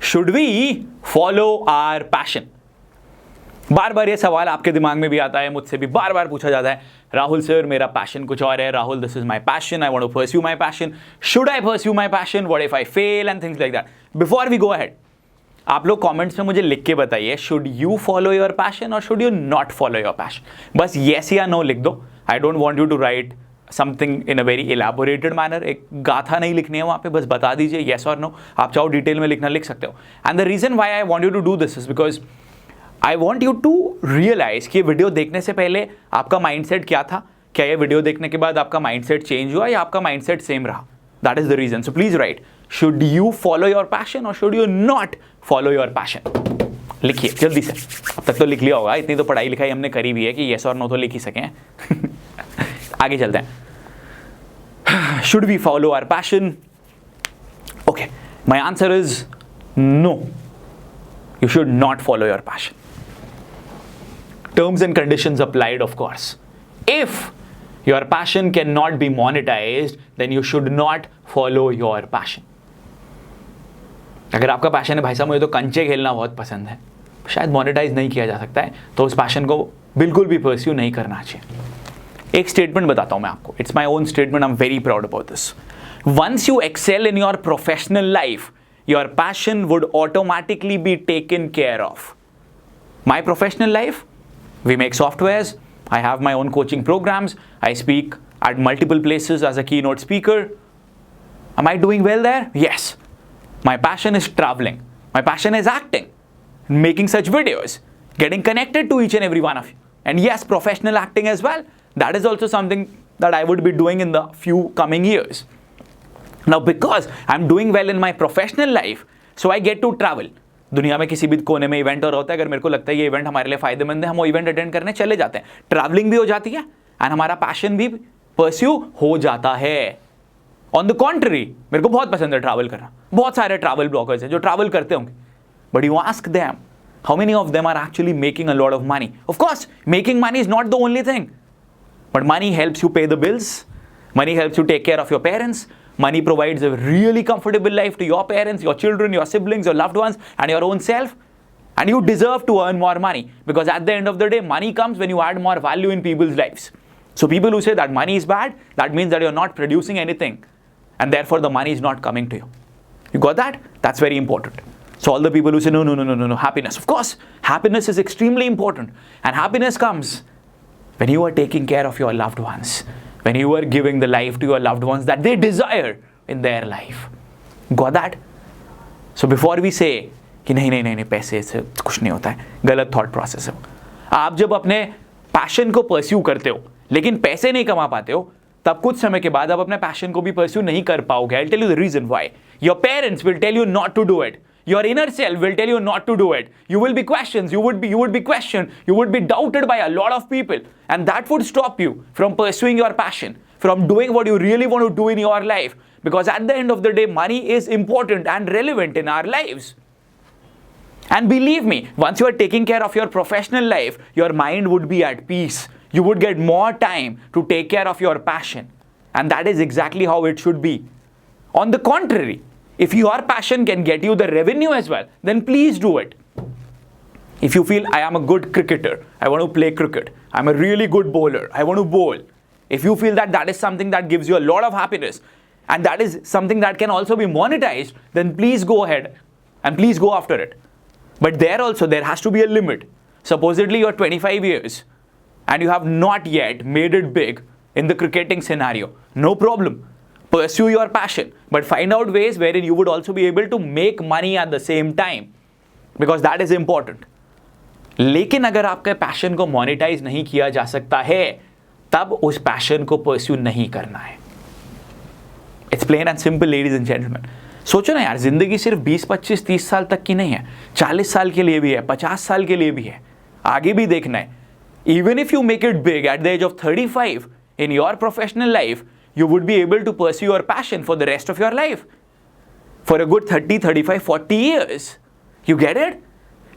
Should we follow our passion? बार बार ये सवाल आपके दिमाग में भी आता है, मुझसे भी बार बार पूछा जाता है, राहुल सर मेरा पैशन कुछ और है, Rahul this is my passion, I want to pursue my passion, should I pursue my passion, what if I fail and things like that. Before we go ahead, आप लोग कमेंट्स में मुझे लिख के बताइए, should you follow your passion और should you not follow your passion. बस yes या नो लिख दो. I don't want you to write something in a very elaborated manner. एक गाथा नहीं लिखनी है वहाँ पे, बस बता दीजिए येस और नो. आप चाहो डिटेल में लिखना लिख सकते हो. And the reason why I want you to do this is because I want you to realise कि वीडियो देखने से पहले आपका माइंडसेट क्या था, क्या ये वीडियो देखने के बाद आपका माइंडसेट चेंज हुआ या आपका माइंडसेट सेम रहा. That is the reason. So please write, should you follow your passion और should you not follow your passion. लिखिए जल्दी से. अब तक तो लिख लिया होगा, इतनी तो पढ़ाई लिखाई हमने करी भी है कि येस और नो तो लिख ही सकें. आगे चलते हैं. Should we follow our passion? Okay, my answer is no, you should not follow your passion. Terms and conditions applied, of course. If your passion cannot be monetized, then you should not follow your passion. अगर आपका passion है भाई साहब मुझे तो कंचे खेलना बहुत पसंद है, शायद मोनेटाइज नहीं किया जा सकता है, तो उस पैशन को बिल्कुल भी परस्यू नहीं करना चाहिए. एक स्टेटमेंट बताता हूं मैं आपको. It's my own statement. I am very proud about this. Once you excel in your professional life, your passion would automatically be taken care of. My professional life, we make softwares, I have my own coaching programs, I speak at multiple places as a keynote speaker. Am I doing well there? Yes. My passion is traveling. My passion is acting, making such videos, getting connected to each and every one of you. And yes, professional acting as well. That is also something that I would be doing in the few coming years. Now because I'm doing well in my professional life, so I get to travel. दुनिया में किसी भी कोने में event हो रहा होता है, अगर मेरे को लगता है ये इवेंट हमारे लिए फायदेमंद है, हम वो इवेंट अटेंड करने चले जाते हैं. ट्रैवलिंग भी हो जाती है एंड हमारा पैशन भी परस्यू हो जाता है. ऑन द कॉन्ट्री, मेरे को बहुत पसंद है ट्रैवल करना. बहुत सारे ट्रैवल ब्लॉगर्स हैं जो ट्रैवल करते होंगे, but you ask them how many of them are actually making a lot of money. Of course making money is not the only thing, but money helps you pay the bills, money helps you take care of your parents. Money provides a really comfortable life to your parents, your children, your siblings, your loved ones, and your own self. And you deserve to earn more money, because at the end of the day, money comes when you add more value in people's lives. So people who say that money is bad, that means that you're not producing anything, and therefore the money is not coming to you. You got that? That's very important. So all the people who say, no, happiness. Of course, happiness is extremely important. And happiness comes when you are taking care of your loved ones. When you are giving the life to your loved ones that they desire in their life. Got that? So before we say कि नहीं पैसे से कुछ नहीं होता है, गलत thought process है. आप जब अपने पैशन को परस्यू करते हो लेकिन पैसे नहीं कमा पाते हो, तब कुछ समय के बाद आप अपने पैशन को भी परस्यू नहीं कर पाओगे. I'll tell you the reason why. Your parents will tell you not to do it. Your inner self will tell you not to do it. You will be questioned. You would be questioned. You would be doubted by a lot of people, and that would stop you from pursuing your passion, from doing what you really want to do in your life. Because at the end of the day, money is important and relevant in our lives. And believe me, once you are taking care of your professional life, your mind would be at peace. You would get more time to take care of your passion, and that is exactly how it should be. On the contrary, if your passion can get you the revenue as well, then please do it. If you feel I am a good cricketer, I want to play cricket, I'm a really good bowler, I want to bowl. If you feel that that is something that gives you a lot of happiness and that is something that can also be monetized, then please go ahead and please go after it. But there also there has to be a limit. Supposedly you're 25 years and you have not yet made it big in the cricketing scenario. No problem. Pursue your passion, but find out ways wherein you would also be able to make money at the same time, because that is important. लेकिन अगर आपके passion को monetise नहीं किया जा सकता है, तब उस पैशन को परस्यू नहीं करना है. It's plain and simple ladies and gentleman. सोचो ना यार, जिंदगी सिर्फ 20, 25, 30 साल तक की नहीं है, 40 साल के लिए भी है, 50 साल के लिए भी है, आगे भी देखना है. Even if you make it big at the age of 35 in your professional life, you would be able to pursue your passion for the rest of your life for a good 30, 35, 40 years. You get it?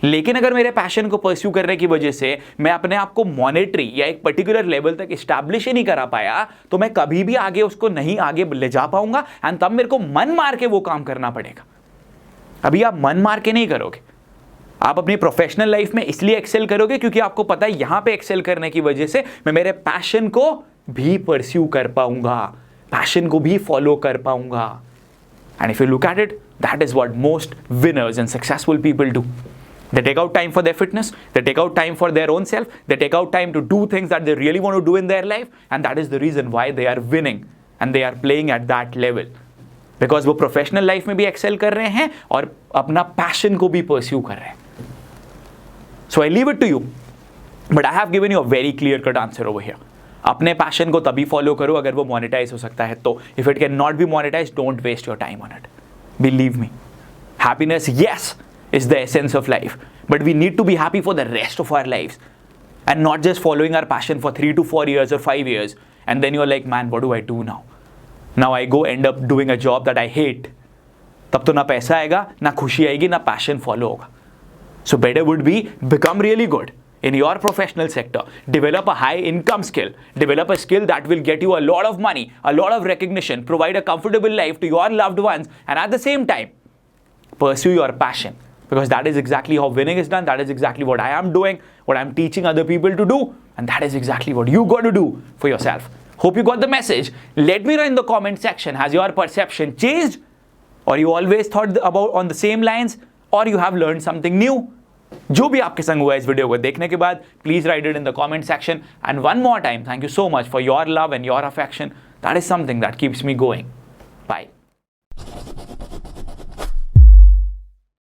लेकिन अगर मेरे passion को pursue करने की वजह से मैं अपने आप को मॉनेटरी या एक पर्टिकुलर लेवल तक इस्टेब्लिश ही नहीं करा पाया, तो मैं कभी भी आगे उसको नहीं आगे ले जा पाऊंगा, एंड तब मेरे को मन मार के वो काम करना पड़ेगा. अभी आप मन मार के नहीं करोगे, आप अपनी प्रोफेशनल लाइफ में इसलिए एक्सेल करोगे क्योंकि आपको पता है यहां पे एक्सेल करने की वजह से मैं मेरे पैशन को भी परस्यू कर पाऊंगा, पैशन को भी फॉलो कर पाऊंगा. And if you look at it, that is what most winners and successful people do. They take out time for their fitness, they take out time for their own self, they take out time to do things that they really want to do in their life, and that is the reason why they are winning and they are playing at that level. Because वो professional life में भी Excel कर रहे हैं और अपना passion को भी परस्यू कर रहे हैं. So I leave it to you, but I have given you a very clear cut answer over here. अपने पैशन को तभी फॉलो करो अगर वो मोनेटाइज हो सकता है तो. If it cannot be monetized, don't waste your time on it. Believe me. Happiness, yes, is the essence of life, but we need to be happy for the rest of our lives and not just following our passion for 3 to 4 years or 5 years and then you're like, man, what do I do now? Now I go end up doing a job that I hate. तब तो ना पैसा आएगा, ना खुशी आएगी, ना passion follow होगा. So better would be become really good in your professional sector, develop a high income skill, develop a skill that will get you a lot of money, a lot of recognition, provide a comfortable life to your loved ones, and at the same time pursue your passion. Because that is exactly how winning is done. That is exactly what I am doing, what I'm teaching other people to do, and that is exactly what you got to do for yourself. Hope you got the message. Let me know in the comment section, has your perception changed, or you always thought about on the same lines, or you have learned something new? जो भी आपके संग हुआ इस video को देखने के बाद, please write it in the comment section. And one more time, thank you so much for your love and your affection. That is something that keeps me going. Bye.